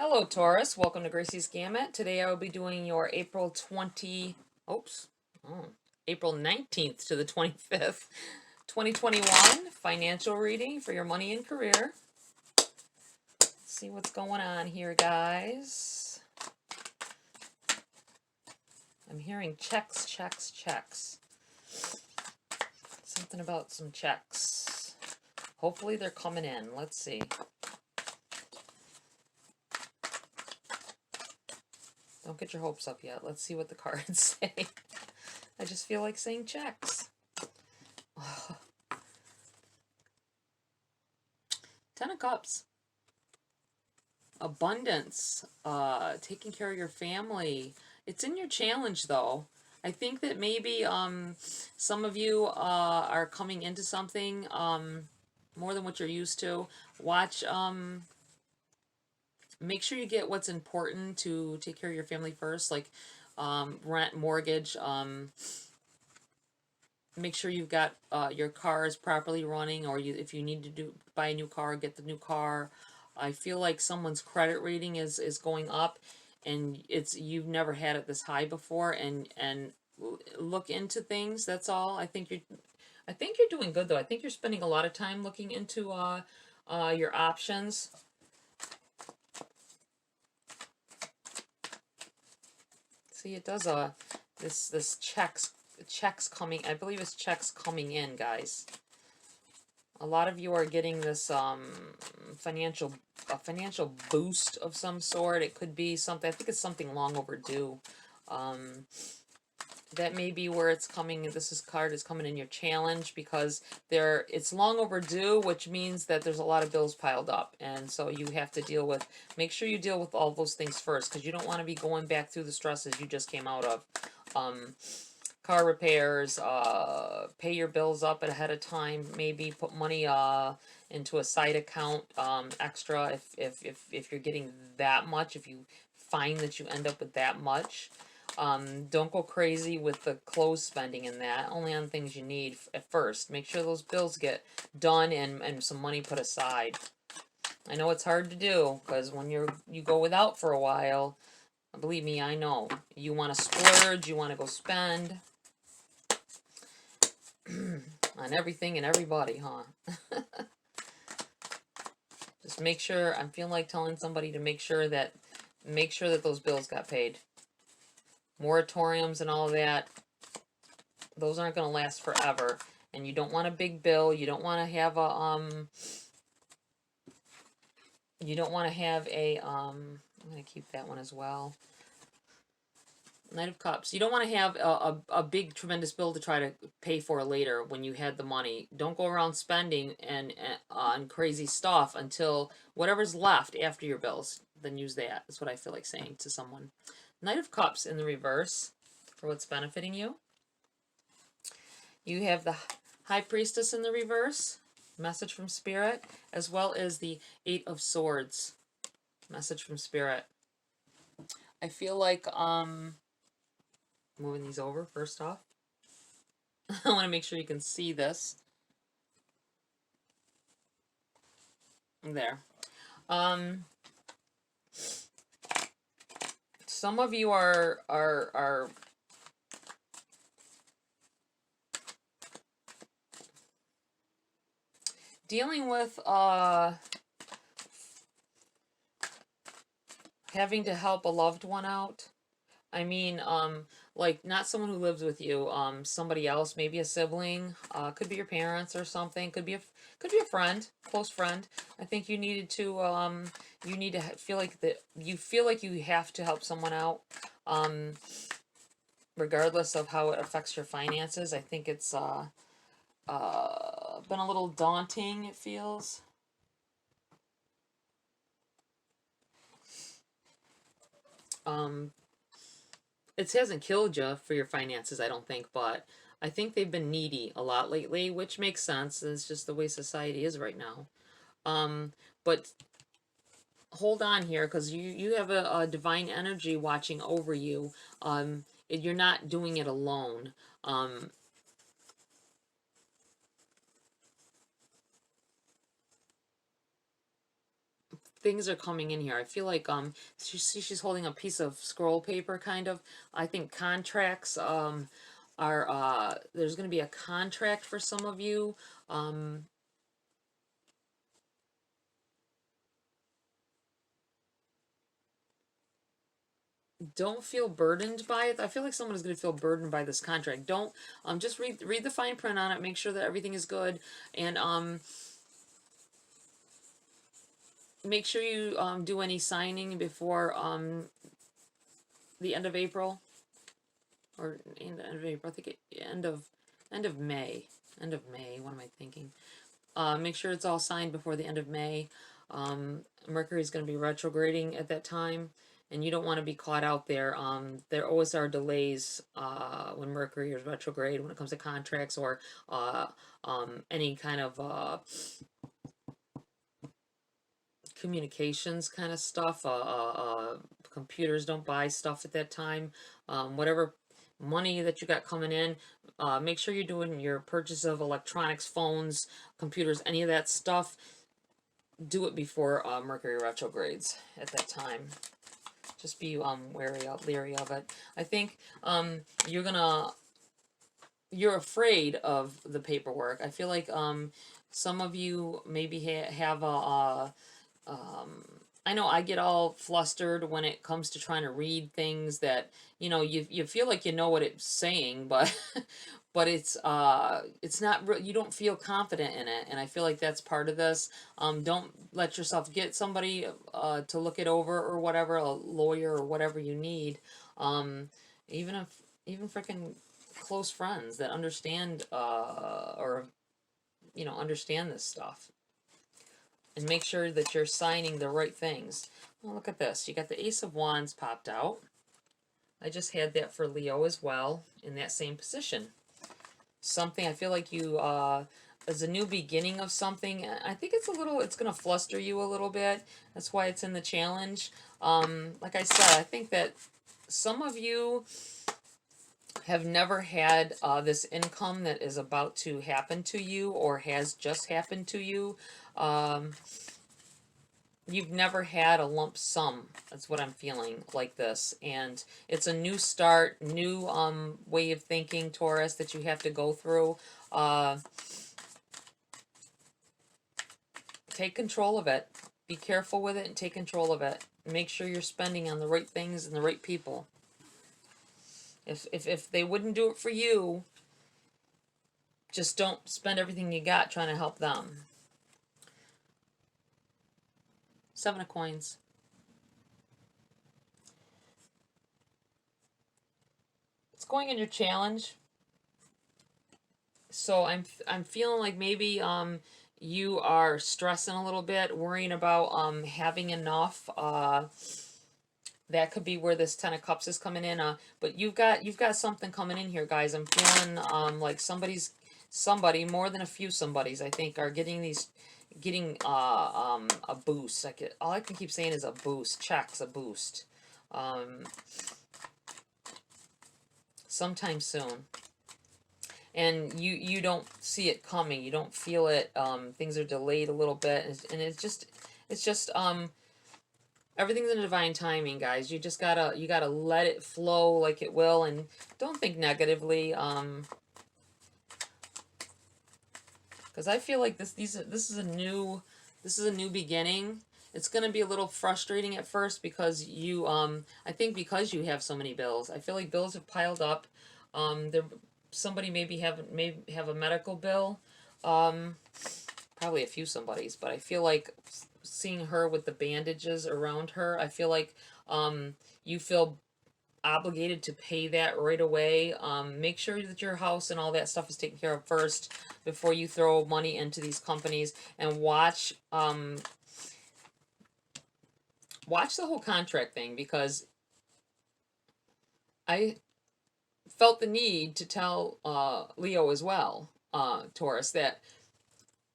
Hello Taurus, welcome to Gracie's Gamut. Today I will be doing your April 19th to the 25th, 2021 financial reading for your money and career. Let's see what's going on here, guys. I'm hearing checks, checks, checks. Something about some checks. Hopefully they're coming in. Let's see. Don't get your hopes up yet. Let's see what the cards say. I just feel like saying checks. Ten of Cups. Abundance. Taking care of your family. It's in your challenge, though. I think that maybe some of you are coming into something more than what you're used to. Watch... Make sure you get what's important to take care of your family first, like rent, mortgage. Make sure you've got your car is properly running, or if you need to buy a new car, get the new car. I feel like someone's credit rating is going up, and you've never had it this high before. And look into things. That's all. I think you're doing good though. I think you're spending a lot of time looking into your options. See, it does this checks coming. I believe it's checks coming in, guys. A lot of you are getting this financial boost of some sort. It could be something. I think it's something long overdue. That may be where it's coming. This card is coming in your challenge because it's long overdue, which means that there's a lot of bills piled up, and so you have to make sure you deal with all those things first, because you don't want to be going back through the stresses you just came out of. Car repairs, pay your bills up ahead of time, maybe put money into a side account extra if you're getting that much, if you find that you end up with that much. Don't go crazy with the clothes spending in that, only on things you need at first. Make sure those bills get done and some money put aside. I know it's hard to do, because when you go without for a while, believe me, I know. You want to splurge, you want to go spend on everything and everybody, huh? Just make sure, I'm feeling like telling somebody to make sure that those bills got paid. Moratoriums and all that, those aren't going to last forever. And you don't want a big bill. You don't want to have a, I'm going to keep that one as well. Knight of Cups. You don't want to have a big, tremendous bill to try to pay for later when you had the money. Don't go around spending on crazy stuff until whatever's left after your bills. Then use that. That's what I feel like saying to someone. Knight of Cups in the reverse for what's benefiting you. You have the High Priestess in the reverse, message from Spirit, as well as the Eight of Swords, message from Spirit. I feel like moving these over first off. I want to make sure you can see this. There. Some of you are dealing with having to help a loved one out. I mean, like not someone who lives with you, somebody else, maybe a sibling, could be your parents or something, could be a friend, close friend. I think you needed to, feel like you have to help someone out, regardless of how it affects your finances. I think it's, been a little daunting, it feels. It hasn't killed you for your finances, I don't think, but I think they've been needy a lot lately, which makes sense. It's just the way society is right now. But hold on here, because you have a divine energy watching over you. You're not doing it alone. things are coming in here. I feel like she's holding a piece of scroll paper kind of. I think contracts are there's going to be a contract for some of you. Don't feel burdened by it. I feel like someone is going to feel burdened by this contract. Don't just read the fine print on it. Make sure that everything is good, and make sure you do any signing before the end of April, or end of April. I think end of May. End of May. What am I thinking? Make sure it's all signed before the end of May. Mercury's going to be retrograding at that time, and you don't want to be caught out there. There always are delays when Mercury is retrograde when it comes to contracts or any kind of communications kind of stuff. Computers don't buy stuff at that time. Whatever money that you got coming in, make sure you're doing your purchase of electronics, phones, computers, any of that stuff. Do it before Mercury retrogrades at that time. Just be leery of it. I think you're afraid of the paperwork. I feel like some of you maybe have a I know I get all flustered when it comes to trying to read things that, you feel like you know what it's saying, but but it's not you don't feel confident in it, and I feel like that's part of this. Don't let yourself get somebody to look it over or whatever, a lawyer or whatever you need. Even freaking close friends that understand or understand this stuff. And make sure that you're signing the right things. Well, look at this. You got the Ace of Wands popped out. I just had that for Leo as well in that same position. Something, I feel like you, is a new beginning of something. I think it's going to fluster you a little bit. That's why it's in the challenge. Like I said, I think that some of you have never had this income that is about to happen to you or has just happened to you. You've never had a lump sum. That's what I'm feeling like this. And it's a new start, new way of thinking, Taurus, that you have to go through. Take control of it. Be careful with it and take control of it. Make sure you're spending on the right things and the right people. If they wouldn't do it for you, just don't spend everything you got trying to help them. 7 of coins. It's going in your challenge. So I'm feeling like maybe you are stressing a little bit, worrying about having enough. That could be where this 10 of Cups is coming in. But you've got something coming in here, guys. I'm feeling like somebody, more than a few somebodies, I think, are getting a boost. All I can keep saying is a boost. Checks, a boost. Sometime soon. And you don't see it coming. You don't feel it. Things are delayed a little bit, and it's just everything's in divine timing, guys. You gotta let it flow like it will, and don't think negatively. Because I feel like this is a new beginning. It's gonna be a little frustrating at first because I think because you have so many bills. I feel like bills have piled up. Somebody may have a medical bill. Probably a few somebodies, but I feel like seeing her with the bandages around her, I feel like you feel obligated to pay that right away. Make sure that your house and all that stuff is taken care of first before you throw money into these companies, and watch the whole contract thing, because I felt the need to tell Leo as well, Taurus, that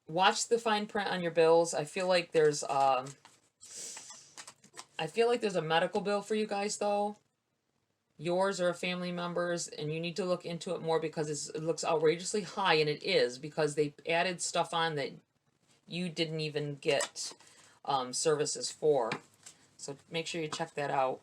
watch the fine print on your bills. I feel like there's a medical bill for you guys, though. Yours or a family member's, and you need to look into it more because it looks outrageously high, and it is, because they added stuff on that you didn't even get services for. So make sure you check that out.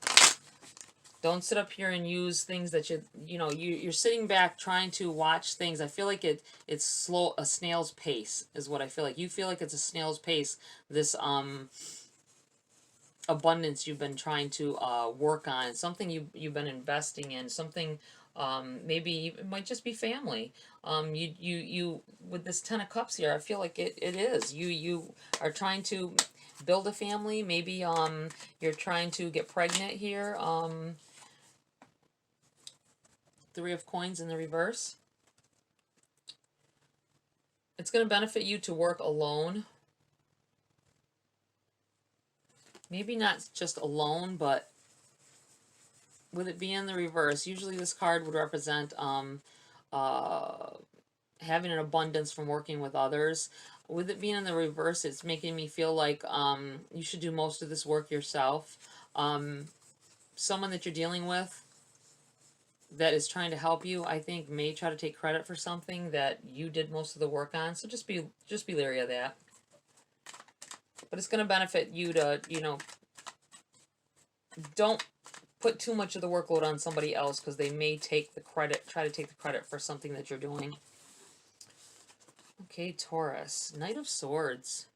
Don't sit up here and use things that you're sitting back trying to watch things. I feel like it's slow, a snail's pace is what I feel like. You feel like it's a snail's pace, this abundance you've been trying to work on, something you've been investing in, something maybe it might just be family. You with this 10 of Cups here, I feel like it is. You are trying to build a family, maybe you're trying to get pregnant here. Three of Coins in the reverse. It's going to benefit you to work alone. Maybe not just alone, but with it being in the reverse, usually this card would represent having an abundance from working with others. With it being in the reverse, it's making me feel like you should do most of this work yourself. Someone that you're dealing with that is trying to help you, I think, may try to take credit for something that you did most of the work on. So just be leery of that. But it's going to benefit you to, don't put too much of the workload on somebody else, because they may take the credit, try to take the credit for something that you're doing. Okay, Taurus, Knight of Swords.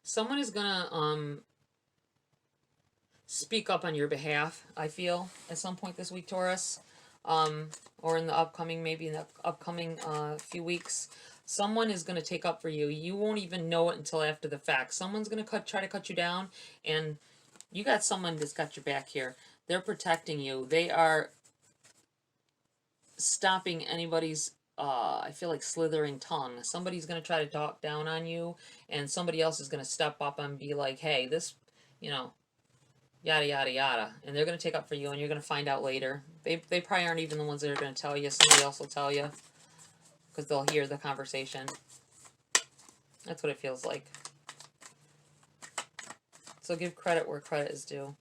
Someone is gonna speak up on your behalf, I feel, at some point this week, Taurus, or in the upcoming, maybe in the upcoming few weeks. Someone is going to take up for you. You won't even know it until after the fact. Someone's going to try to cut you down, and you got someone that's got your back here. They're protecting you. They are stopping anybody's I feel like slithering tongue. Somebody's going to try to talk down on you, and somebody else is going to step up and be like, hey, this, yada, yada, yada. And they're going to take up for you, and you're going to find out later. They probably aren't even the ones that are going to tell you. Somebody else will tell you, because they'll hear the conversation. That's what it feels like. So give credit where credit is due.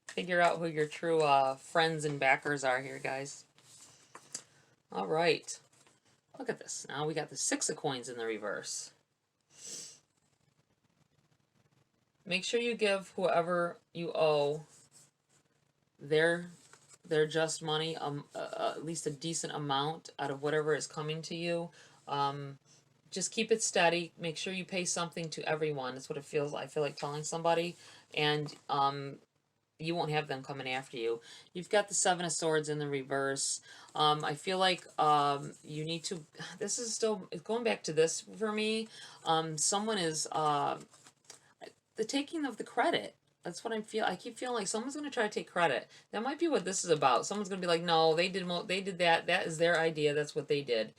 Figure out who your true friends and backers are here, guys. All right. Look at this. Now we got the Six of Coins in the reverse. Make sure you give whoever you owe their just money, at least a decent amount out of whatever is coming to you. Just keep it steady. Make sure you pay something to everyone. That's what it feels. I feel like telling somebody, and you won't have them coming after you. You've got the Seven of Swords in the reverse. I feel like you need to. This is still going back to this for me. Someone is the taking of the credit. That's what I feel. I keep feeling like someone's going to try to take credit. That might be what this is about. Someone's going to be like, no, they did that. That is their idea. That's what they did.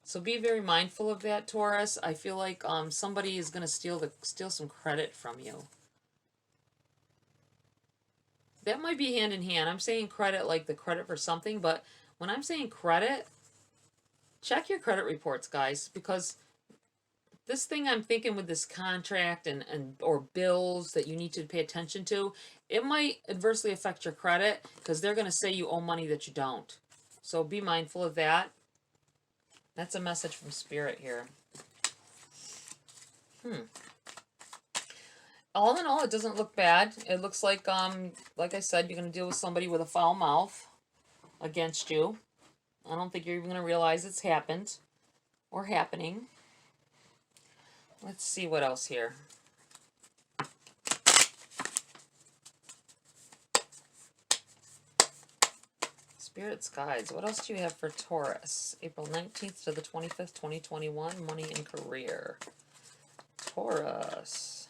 So be very mindful of that, Taurus. I feel like somebody is going to steal some credit from you. That might be hand in hand. I'm saying credit like the credit for something, but when I'm saying credit, check your credit reports, guys, because this thing I'm thinking with this contract and or bills that you need to pay attention to, it might adversely affect your credit, because they're going to say you owe money that you don't. So be mindful of that. That's a message from Spirit here. All in all, it doesn't look bad. It looks like I said, you're going to deal with somebody with a foul mouth against you. I don't think you're even going to realize it's happened or happening. Let's see what else here. Spirit's Guides. What else do you have for Taurus? April 19th to the 25th, 2021. Money and career. Taurus.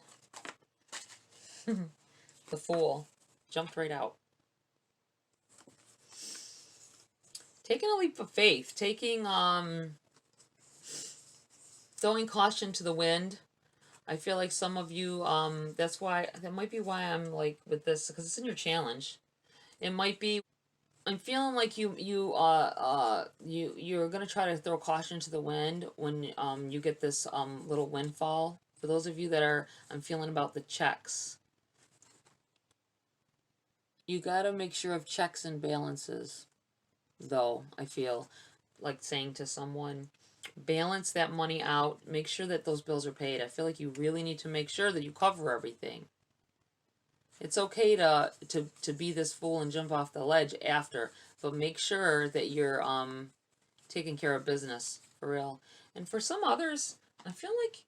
The Fool. Jumped right out. Taking a leap of faith. Taking, throwing caution to the wind. I feel like some of you, that might be why I'm like with this, because it's in your challenge. It might be, I'm feeling like you're gonna try to throw caution to the wind when you get this little windfall For those of you that are, I'm feeling about the checks. You got to make sure of checks and balances, though, I feel like saying to someone, balance that money out, make sure that those bills are paid. I feel like you really need to make sure that you cover everything. It's okay to be this fool and jump off the ledge after, but make sure that you're taking care of business, for real. And for some others, I feel like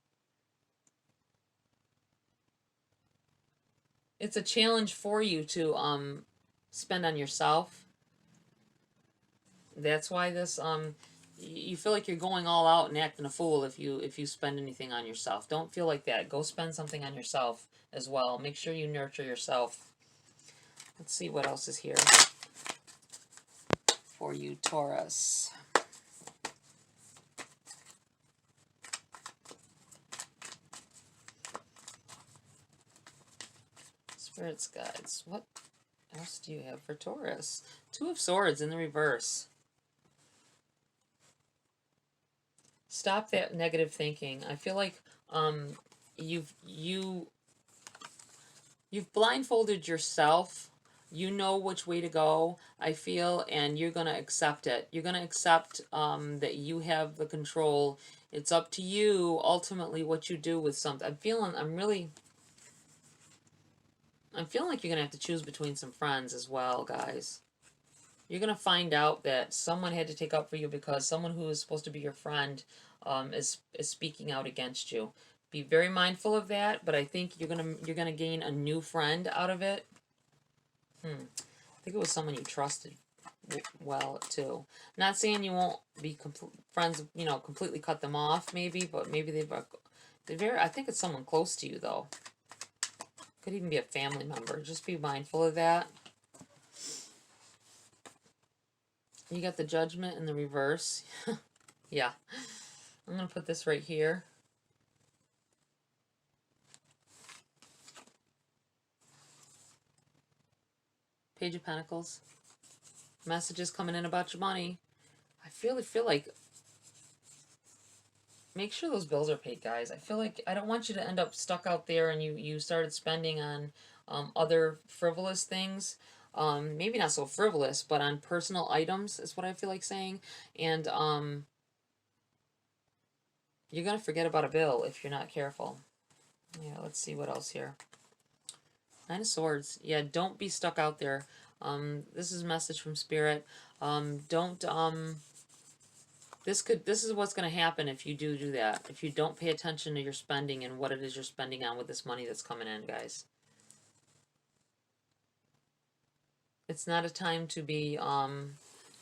it's a challenge for you to spend on yourself. That's why this you feel like you're going all out and acting a fool if you spend anything on yourself. Don't feel like that. Go spend something on yourself as well. Make sure you nurture yourself. Let's see what else is here for you, Taurus. Spirits, guides. What else do you have for Taurus? Two of Swords in the reverse. Stop that negative thinking. I feel like you've blindfolded yourself. You know which way to go, I feel, and you're going to accept it. You're going to accept that you have the control. It's up to you, ultimately, what you do with something. I'm feeling like you're going to have to choose between some friends as well, guys. You're going to find out that someone had to take up for you because someone who is supposed to be your friend is speaking out against you. Be very mindful of that, but I think you're gonna gain a new friend out of it. I think it was someone you trusted well too. Not saying you won't be friends, you know, completely cut them off, maybe, but maybe I think it's someone close to you though. Could even be a family member. Just be mindful of that. You got the Judgment in the reverse. Yeah. I'm going to put this right here. Page of Pentacles. Messages coming in about your money. I feel like make sure those bills are paid, guys. I feel like I don't want you to end up stuck out there and you started spending on other frivolous things. Maybe not so frivolous, but on personal items is what I feel like saying. And you're going to forget about a bill if you're not careful. Yeah, let's see what else here. Nine of Swords. Yeah, don't be stuck out there. This is a message from Spirit. This is what's going to happen if you do that. If you don't pay attention to your spending and what it is you're spending on with this money that's coming in, guys. It's not a time to be,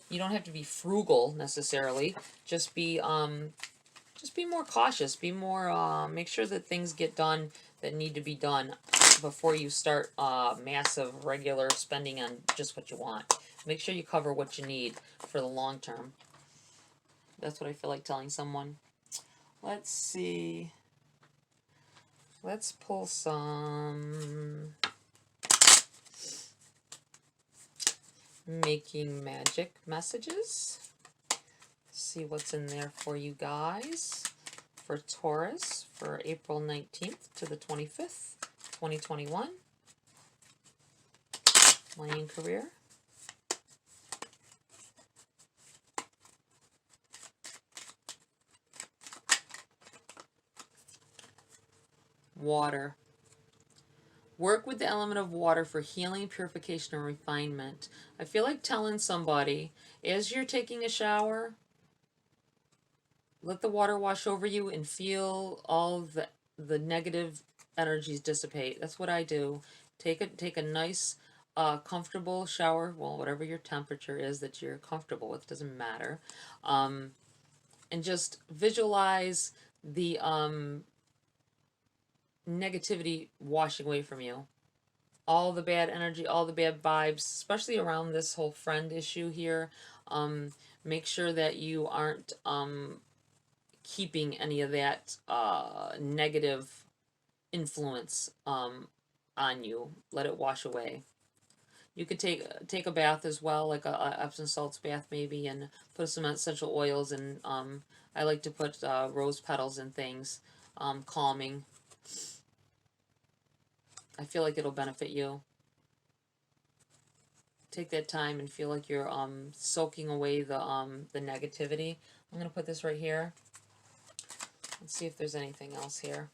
you don't have to be frugal necessarily. Just be more cautious. Be more, make sure that things get done that need to be done before you start massive regular spending on just what you want. Make sure you cover what you need for the long term. That's what I feel like telling someone. Let's see. Let's pull some Making Magic messages. See what's in there for you guys. For Taurus, for April 19th to the 25th, 2021. Money and career. Water. Work with the element of water for healing, purification, and refinement. I feel like telling somebody, as you're taking a shower, let the water wash over you and feel all the negative energies dissipate. That's what I do. Take a nice, comfortable shower. Well, whatever your temperature is that you're comfortable with, doesn't matter. And just visualize the negativity washing away from you. All the bad energy, all the bad vibes, especially around this whole friend issue here. Make sure that you aren't keeping any of that negative influence on you. Let it wash away. You could take a bath as well, like a Epsom salts bath maybe, and put some essential oils, and I like to put rose petals and things, calming. I feel like it'll benefit you. Take that time and feel like you're soaking away the negativity. I'm gonna put this right here. Let's see if there's anything else here.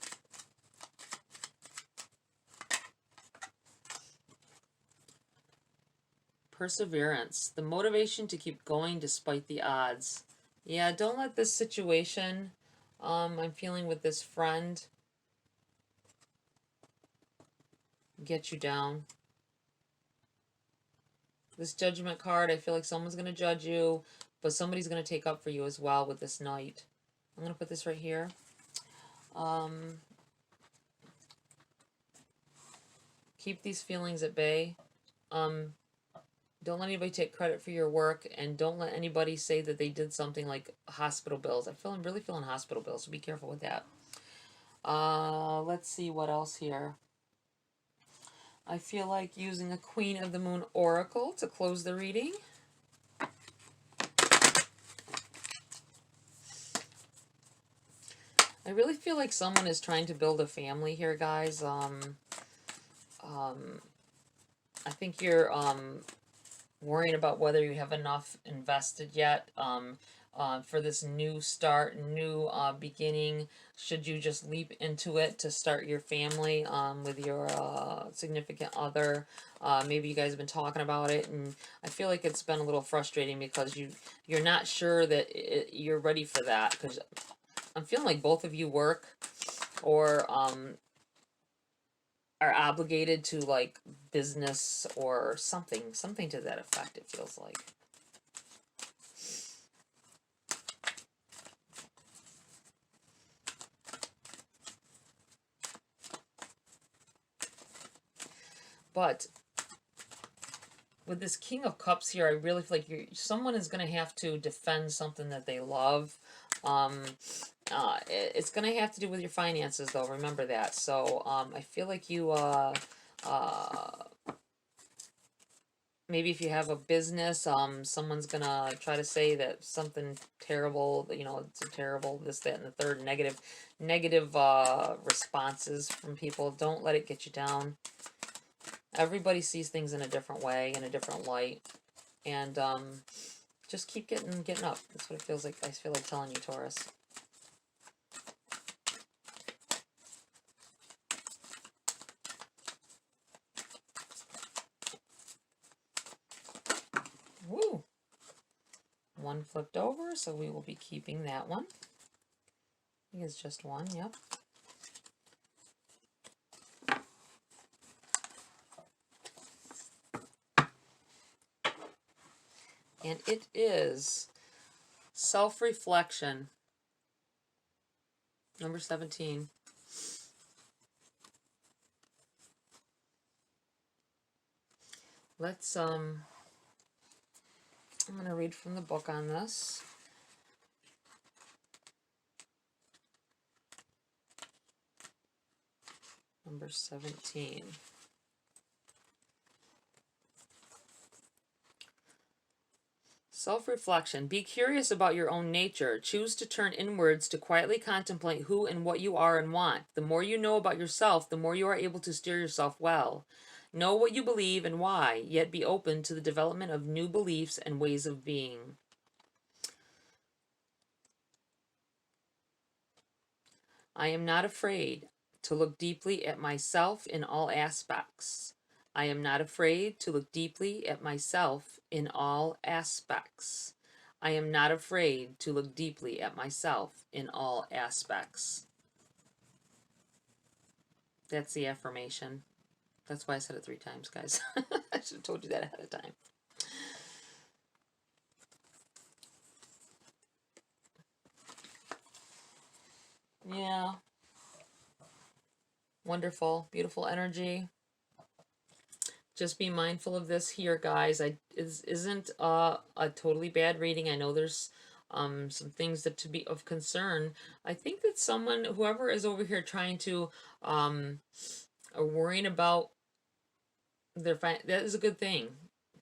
Perseverance, the motivation to keep going despite the odds. Yeah, don't let this situation I'm feeling with this friend get you down. This Judgment card, I feel like someone's going to judge you, but somebody's going to take up for you as well with this Knight. I'm going to put this right here. Keep these feelings at bay. Don't let anybody take credit for your work, and don't let anybody say that they did something like hospital bills. I'm really feeling hospital bills, so be careful with that. Let's see what else here. I feel like using a Queen of the Moon Oracle to close the reading. I really feel like someone is trying to build a family here, guys. I think you're worrying about whether you have enough invested yet for this new start, new beginning. Should you just leap into it to start your family with your significant other? Maybe you guys have been talking about it, and I feel like it's been a little frustrating because you're not sure that you're ready for that, because I'm feeling like both of you work or are obligated to like business or something to that effect, it feels like. But with this King of Cups here, I really feel like someone is going to have to defend something that they love. It's going to have to do with your finances, though. Remember that. So I feel like you, maybe if you have a business, someone's going to try to say that something terrible, it's a terrible, this, that, and the third, negative responses from people. Don't let it get you down. Everybody sees things in a different way, in a different light. And just keep getting up. That's what it feels like. I feel like telling you, Taurus. Woo! One flipped over, so we will be keeping that one. I think it's just one, yep. And it is self-reflection, number 17. Let's, I'm going to read from the book on this. Number 17. Self-reflection. Be curious about your own nature. Choose to turn inwards to quietly contemplate who and what you are and want. The more you know about yourself, the more you are able to steer yourself well. Know what you believe and why, yet be open to the development of new beliefs and ways of being. I am not afraid to look deeply at myself in all aspects. I am not afraid to look deeply at myself in all aspects. I am not afraid to look deeply at myself in all aspects. That's the affirmation. That's why I said it 3 times, guys. I should have told you that ahead of time. Yeah. Wonderful. Beautiful energy. Just be mindful of this here, guys. Isn't a totally bad reading. I know there's some things that to be of concern. I think that whoever is over here trying to are worrying about that is a good thing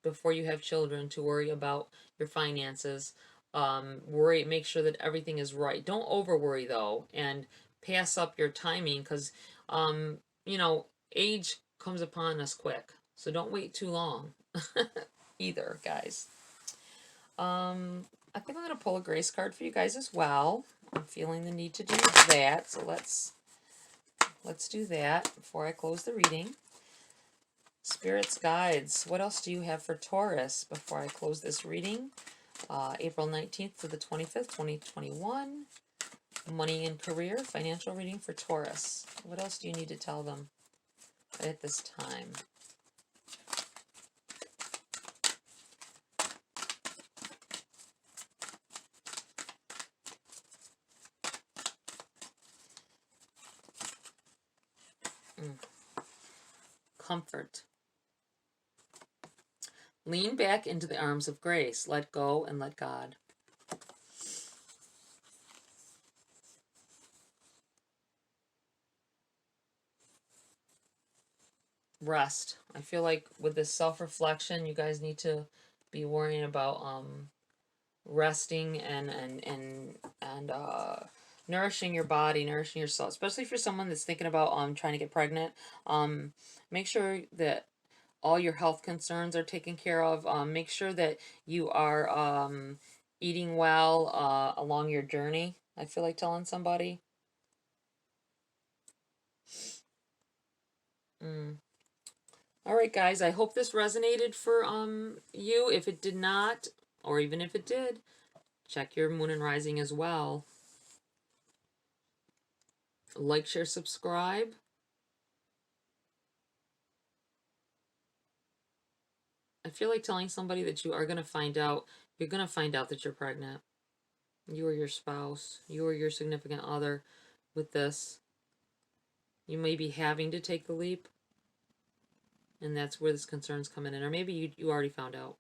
before you have children, to worry about your finances. Make sure that everything is right. Don't over worry though, and pass up your timing, because You know, age comes upon us quick, so don't wait too long either, guys. I think I'm going to pull a grace card for you guys as well. I'm feeling the need to do that, so let's do that before I close the reading. Spirits, guides, what else do you have for Taurus before I close this reading? April 19th to the 25th, 2021. Money and career, financial reading for Taurus. What else do you need to tell them at this time? Comfort. Lean back into the arms of grace. Let go and let God. Rest. I feel like with this self-reflection, you guys need to be worrying about resting and nourishing your body, nourishing your soul, especially for someone that's thinking about trying to get pregnant. Make sure that all your health concerns are taken care of. Make sure that you are eating well along your journey. I feel like telling somebody. All right, guys, I hope this resonated for you. If it did not, or even if it did, check your moon and rising as well. Like, share, subscribe. I feel like telling somebody that you are going to find out, you're going to find out that you're pregnant. You or your spouse, you or your significant other with this. You may be having to take the leap, and that's where this concern's coming in. Or maybe you already found out.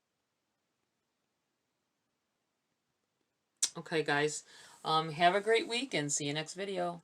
Okay, guys. Have a great week and see you next video.